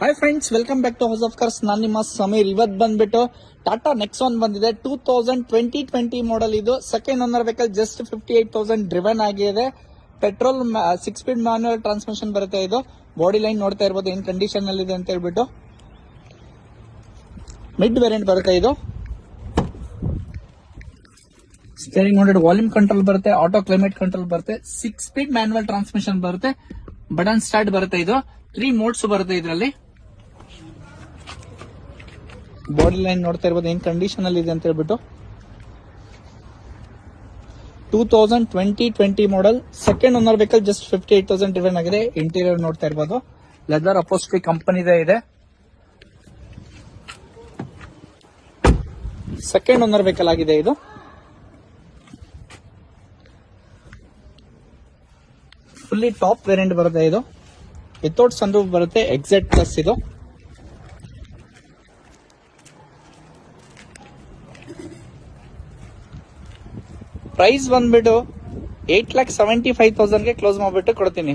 Hi friends, welcome back to house of cars. ನಾನು ನಿಮ್ಮ ಸಮೀರ್. ಇವತ್ತು ಬಂದ್ಬಿಟ್ಟು ಟಾಟಾ ನೆಕ್ಸಾನ್ ಬಂದಿದೆ. 2020 ಮಾಡಲ್. ಇದು second owner vehicle. Just 58,000 driven ಆಗಿದೆ. ಪೆಟ್ರೋಲ್ 6 ಸ್ಪೀಡ್ ಮ್ಯಾನ್ಯುವಲ್ ಟ್ರಾನ್ಸ್ಮಿಷನ್ ಬರುತ್ತೆ. ಇದು ಬಾಡಿ ಲೈನ್ ನೋಡ್ತಾ ಇರ್ಬೋದು ಏನ್ ಕಂಡೀಷನ್ ಅಲ್ಲಿ ಇದೆ ಅಂತ ಹೇಳ್ಬಿಟ್ಟು. ಮಿಡ್ ವೇರಿಯಂಟ್ ಬರುತ್ತೆ. ಇದು ಸ್ಟೇರಿಂಗ್ ನೋಡಿದ್ರೆ ವಾಲ್ಯೂಮ್ ಕಂಟ್ರೋಲ್ ಬರುತ್ತೆ, ಆಟೋ ಕ್ಲೈಮೇಟ್ ಕಂಟ್ರೋಲ್ ಬರುತ್ತೆ, 6 ಸ್ಪೀಡ್ ಮ್ಯಾನ್ಯುವಲ್ ಟ್ರಾನ್ಸ್ಮಿಷನ್ ಬರುತ್ತೆ, ಬಟನ್ ಸ್ಟಾರ್ಟ್ ಬರುತ್ತೆ. ಇದು 3 ಮೋಡ್ಸ್ ಬರುತ್ತೆ ಇದರಲ್ಲಿ. ಬಾಡಿ ಲೈನ್ ನೋಡ್ತಾ ಇರ್ಬೋದು ಏನ್ ಕಂಡೀಷನ್ ಅಲ್ಲಿ ಇದೆ ಅಂತ ಹೇಳ್ಬಿಟ್ಟು. 2020 model, second owner vehicle. Just 58,000 driven ಆಗಿದೆ. ಇಂಟೀರಿಯರ್ ನೋಡ್ತಾ ಇರ್ಬೋದು, ಲೆದರ್ ಅಪೋಸ್ಟ್ರಿ ಕಂಪನಿದೇ ಇದೆ. ಸೆಕೆಂಡ್ ಓನರ್ ವೆಹಿಕಲ್ ಆಗಿದೆ ಇದು. ಫುಲ್ಲಿ ಟಾಪ್ ವೇರಿಯಂಟ್ ಬರುತ್ತೆ. ಇದು ವಿತೌಟ್ ಸನ್ರೂಫ್ ಬರುತ್ತೆ. ಎಕ್ಸೆಟ್ ಪ್ಲಸ್. ಇದು ಪ್ರೈಸ್ ಬಂದ್ಬಿಟ್ಟು 8,75,000 ಕ್ಲೋಸ್ ಮಾಡ್ಬಿಟ್ಟು ಕೊಡ್ತೀನಿ.